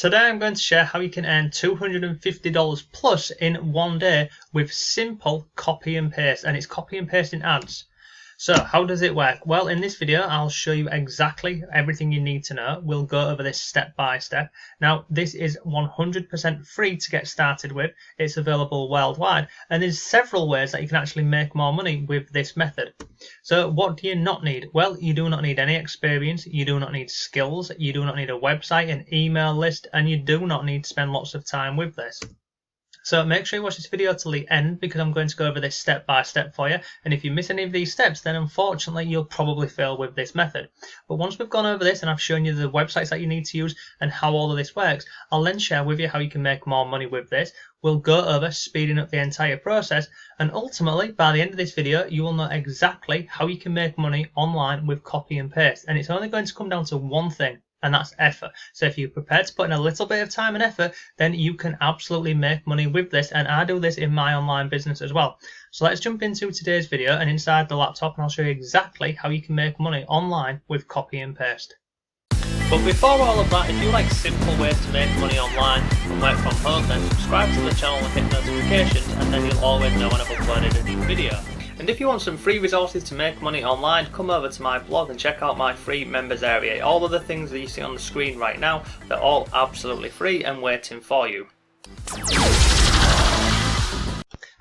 Today I'm going to share how you can earn $250 plus in one day with simple copy and paste, and it's copy and pasting ads. So how does it work? Well, in this video I'll show you exactly everything you need to know. We'll go over this step by step. Now this is 100% free to get started with. It's available worldwide, and there's several ways that you can actually make more money with this method. So what do you not need? Well, you do not need any experience, you do not need skills, you do not need a website, an email list, and you do not need to spend lots of time with this. So make sure you watch this video till the end, because I'm going to go over this step by step for you, and if you miss any of these steps then unfortunately you'll probably fail with this method. But once we've gone over this and I've shown you the websites that you need to use and how all of this works, I'll then share with you how you can make more money with this. We'll go over speeding up the entire process, and ultimately by the end of this video you will know exactly how you can make money online with copy and paste, and it's only going to come down to one thing, and that's effort. So if you're prepared to put in a little bit of time and effort, then you can absolutely make money with this, and I do this in my online business as well. So let's jump into today's video and inside the laptop, and I'll show you exactly how you can make money online with copy and paste. But before all of that, if you like simple ways to make money online and work from home, then subscribe to the channel and hit notifications, and then you'll always know when I've uploaded a new video. And if you want some free resources to make money online, come over to my blog and check out my free members area. All of the things that you see on the screen right now, they're all absolutely free and waiting for you.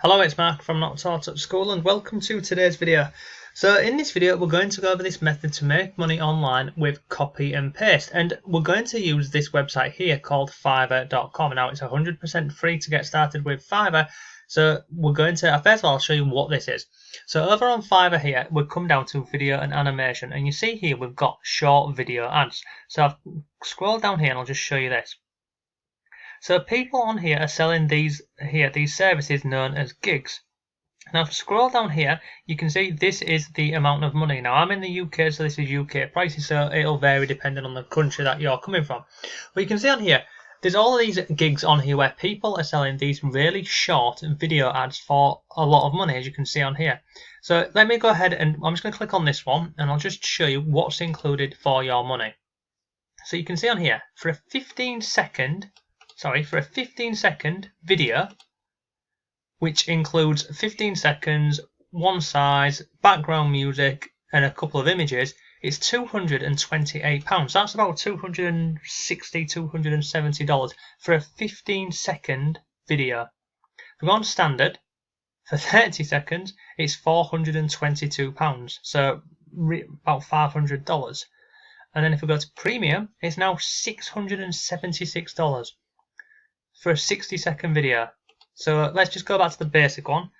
Hello, it's Mark from Not Taught at School, and welcome to today's video. So in this video we're going to go over this method to make money online with copy and paste, and we're going to use this website here called Fiverr.com. Now it's 100% free to get started with Fiverr. So we're going to, first of all, I'll show you what this is. So over on Fiverr here, we'll come down to video and animation, and you see here we've got short video ads. So I've scrolled down here and I'll just show you this. So people on here are selling these services known as gigs. Now if you scroll down here, you can see this is the amount of money. Now I'm in the UK, so this is UK prices, so it'll vary depending on the country that you're coming from. But you can see on here, there's all of these gigs on here where people are selling these really short video ads for a lot of money, as you can see on here. So let me go ahead and I'm just going to click on this one, and I'll just show you what's included for your money. So you can see on here, for a 15 second video, which includes 15 seconds, one size, background music, and a couple of images, it's £228. That's about $260, $270 for a 15-second video. If we go on standard, for 30 seconds, it's £422, so about $500. And then if we go to premium, it's now $676 for a 60-second video. So let's just go back to the basic one.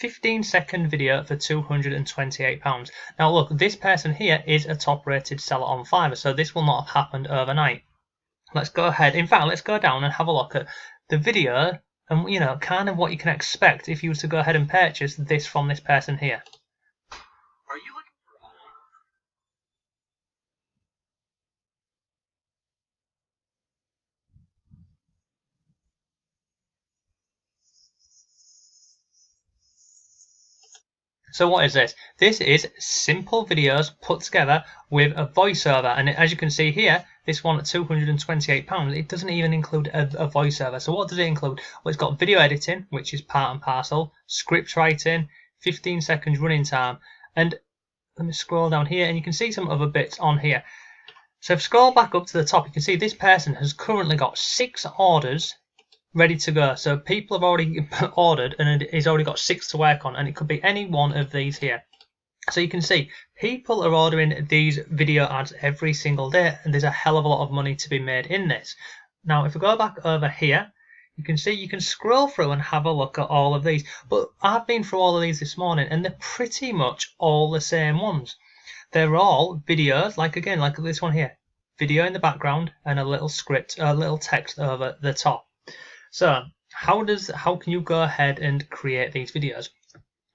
15-second video for £228. Now look, this person here is a top rated seller on Fiverr, so this will not have happened overnight. Let's go ahead, in fact let's go down and have a look at the video and kind of what you can expect if you were to go ahead and purchase this from this person here. Are you looking for So what is this? This is simple videos put together with a voiceover, and as you can see here, this one at £228, it doesn't even include a voiceover. So what does it include? Well, it's got video editing, which is part and parcel, script writing, 15 seconds running time, and let me scroll down here and you can see some other bits on here. So if you scroll back up to the top, you can see this person has currently got 6 orders ready to go. So people have already ordered and he's already got 6 to work on, and it could be any one of these here. So you can see people are ordering these video ads every single day, and there's a hell of a lot of money to be made in this. Now if we go back over here, you can see you can scroll through and have a look at all of these, but I've been through all of these this morning and they're pretty much all the same ones. They're all videos, like this one here, video in the background and a little script, a little text over the top. So how can you go ahead and create these videos?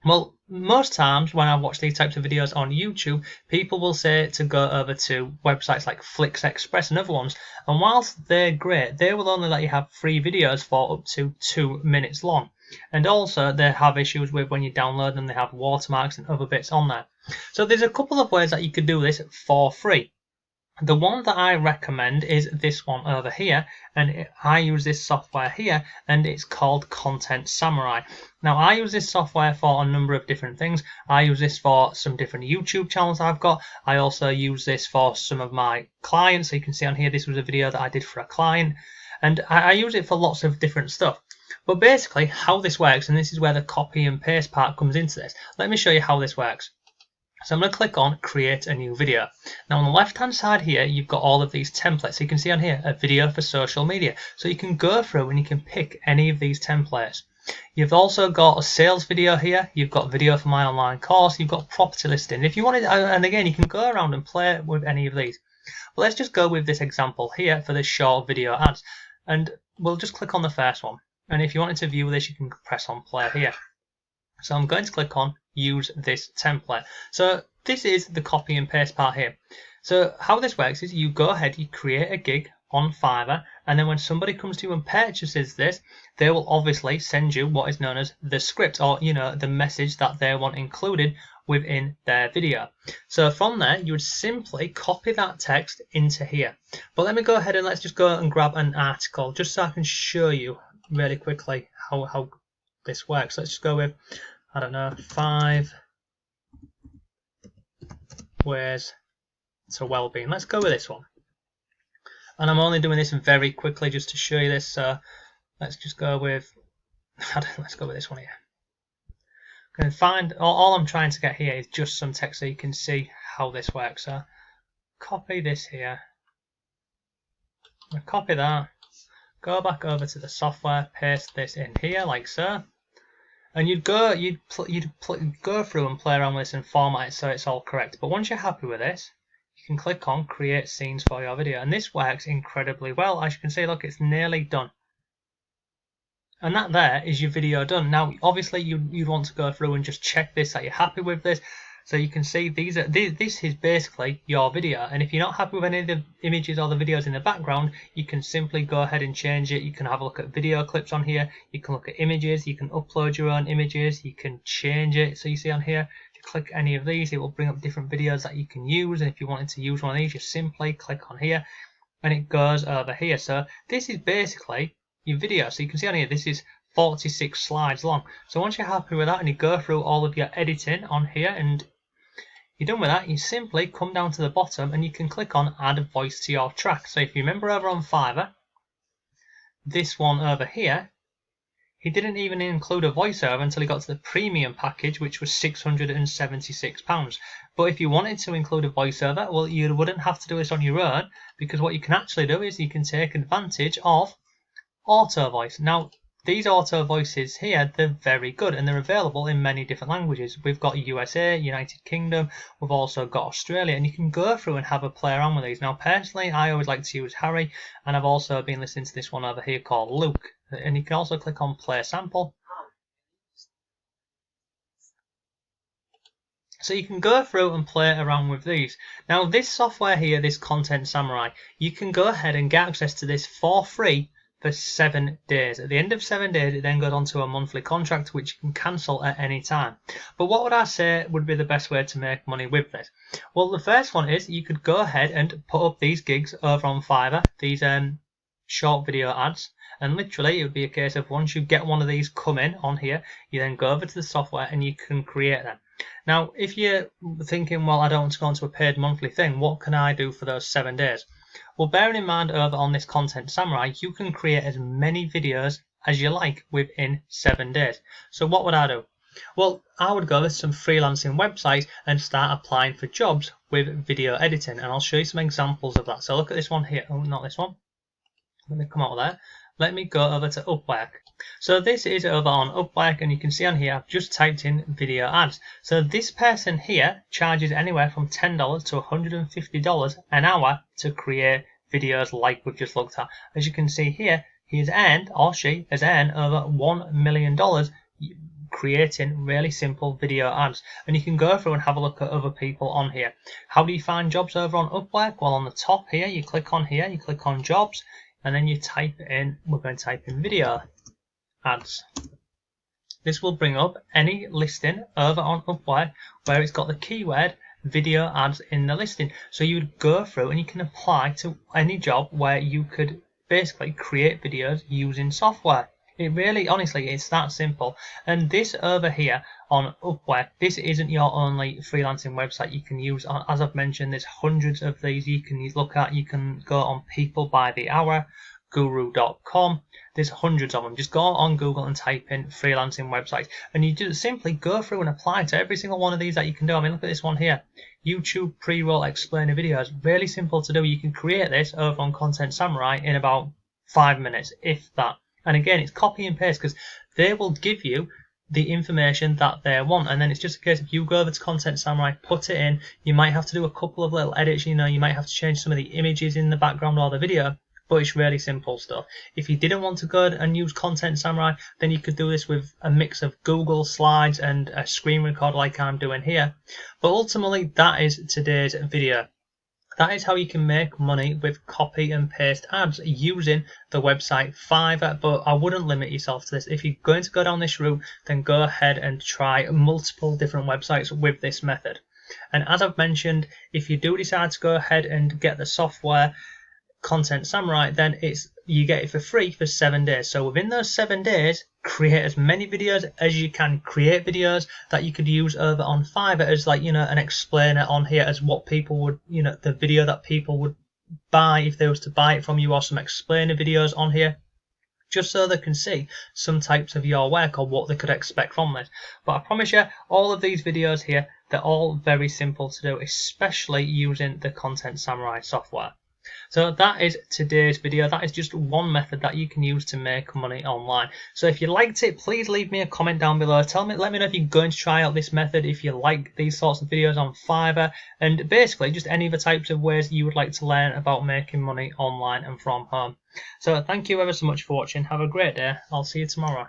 Well, most times when I watch these types of videos on YouTube, people will say to go over to websites like Flix Express and other ones, and whilst they're great, they will only let you have free videos for up to 2 minutes long. And also they have issues with when you download them, they have watermarks and other bits on there. So there's a couple of ways that you could do this for free. The one that I recommend is this one over here, and I use this software here, and it's called Content Samurai. Now I use this software for a number of different things. I use this for some different YouTube channels I've got. I also use this for some of my clients. So you can see on here, this was a video that I did for a client, and I use it for lots of different stuff. But basically how this works, and this is where the copy and paste part comes into this. Let me show you how this works. So I'm going to click on create a new video. Now on the left hand side here you've got all of these templates. So you can see on here a video for social media. So you can go through and you can pick any of these templates. You've also got a sales video here. You've got video for my online course. You've got property listing. If you wanted, and again you can go around and play with any of these. But let's just go with this example here for this short video ads. And we'll just click on the first one. And if you wanted to view this you can press on play here. So I'm going to click on use this template. So this is the copy and paste part here. So how this works is you go ahead, you create a gig on Fiverr, and then when somebody comes to you and purchases this, they will obviously send you what is known as the script, or the message that they want included within their video. So from there you would simply copy that text into here. But let me go ahead and let's just go and grab an article just so I can show you really quickly how this works. Let's just go with, I don't know, 5 ways to well-being. Let's go with this one. And I'm only doing this very quickly just to show you this. So let's just go with, let's go with this one here. I'm going to find, all I'm trying to get here is just some text so you can see how this works. So copy this here. Copy that. Go back over to the software, paste this in here like so. And you'd go through and play around with this and format it so it's all correct. But once you're happy with this, you can click on create scenes for your video, and this works incredibly well. As you can see, look, it's nearly done. And that there is your video done. Now obviously you'd want to go through and just check this that you're happy with this. So you can see this is basically your video, and if you're not happy with any of the images or the videos in the background, you can simply go ahead and change it. You can have a look at video clips on here, you can look at images, you can upload your own images, you can change it. So you see on here, if you click any of these, it will bring up different videos that you can use, and if you wanted to use one of these, you simply click on here and it goes over here. So this is basically your video. So you can see on here, this is 46 slides long. So once you're happy with that and you go through all of your editing on here and you're done with that, you simply come down to the bottom and you can click on add voice to your track. So if you remember over on Fiverr, this one over here, he didn't even include a voiceover until he got to the premium package, which was £676. But if you wanted to include a voiceover, well, you wouldn't have to do this on your own, because what you can actually do is you can take advantage of auto voice. Now these auto voices here, they're very good and they're available in many different languages. We've got USA, United Kingdom, we've also got Australia, and you can go through and have a play around with these. Now personally I always like to use Harry, and I've also been listening to this one over here called Luke, and you can also click on play sample. So you can go through and play around with these. Now this software here, this Content Samurai, you can go ahead and get access to this for free for 7 days. At the end of 7 days, it then goes on to a monthly contract which you can cancel at any time. But what would I say would be the best way to make money with this? Well, the first one is you could go ahead and put up these gigs over on Fiverr, these short video ads, and literally it would be a case of once you get one of these come in on here, you then go over to the software and you can create them. Now if you're thinking, well, I don't want to go into a paid monthly thing, what can I do for those 7 days? Well, bearing in mind over on this Content Samurai, you can create as many videos as you like within 7 days. So what would I do? Well, I would go to some freelancing websites and start applying for jobs with video editing, and I'll show you some examples of that. So look at this one here. Oh, not this one. Let me come out of there. Let me go over to Upwork. So this is over on Upwork, and you can see on here I've just typed in video ads. So this person here charges anywhere from $10 to $150 an hour to create videos like we've just looked at. As you can see here, he has earned, or she has earned, over $1 million creating really simple video ads. And you can go through and have a look at other people on here. How do you find jobs over on Upwork? Well, on the top here, you click on here, you click on jobs, and then you type in, we're going to type in video ads. This will bring up any listing over on Upwork where it's got the keyword video ads in the listing. So you would go through and you can apply to any job where you could basically create videos using software. It really, honestly, it's that simple. And this over here on Upwork, this isn't your only freelancing website you can use. As I've mentioned, there's hundreds of these you can look at. You can go on People by the Hour, guru.com. There's hundreds of them. Just go on Google and type in freelancing websites, and you just simply go through and apply to every single one of these that you can do. I mean, look at this one here, YouTube pre-roll explainer videos. Really simple to do. You can create this over on Content Samurai in about 5 minutes, if that. And again, it's copy and paste, because they will give you the information that they want, and then it's just a case of you go over to Content Samurai, put it in. You might have to do a couple of little edits, you might have to change some of the images in the background or the video, but it's really simple stuff. If you didn't want to go and use Content Samurai, then you could do this with a mix of Google Slides and a screen record like I'm doing here. But ultimately, that is today's video. That is how you can make money with copy and paste ads using the website Fiverr, but I wouldn't limit yourself to this. If you're going to go down this route, then go ahead and try multiple different websites with this method. And as I've mentioned, if you do decide to go ahead and get the software Content Samurai, then you get it for free for 7 days. So within those 7 days, create as many videos as you can. Create videos that you could use over on Fiverr as an explainer on here, as what people would, the video that people would buy if they was to buy it from you, or some explainer videos on here, just so they can see some types of your work or what they could expect from this. But I promise you, all of these videos here, they're all very simple to do, especially using the Content Samurai software. So that is today's video. That is just one method that you can use to make money online. So if you liked it, please leave me a comment down below. Let me know if you're going to try out this method, if you like these sorts of videos on Fiverr, and basically just any other types of ways you would like to learn about making money online and from home. So thank you ever so much for watching. Have a great day. I'll see you tomorrow.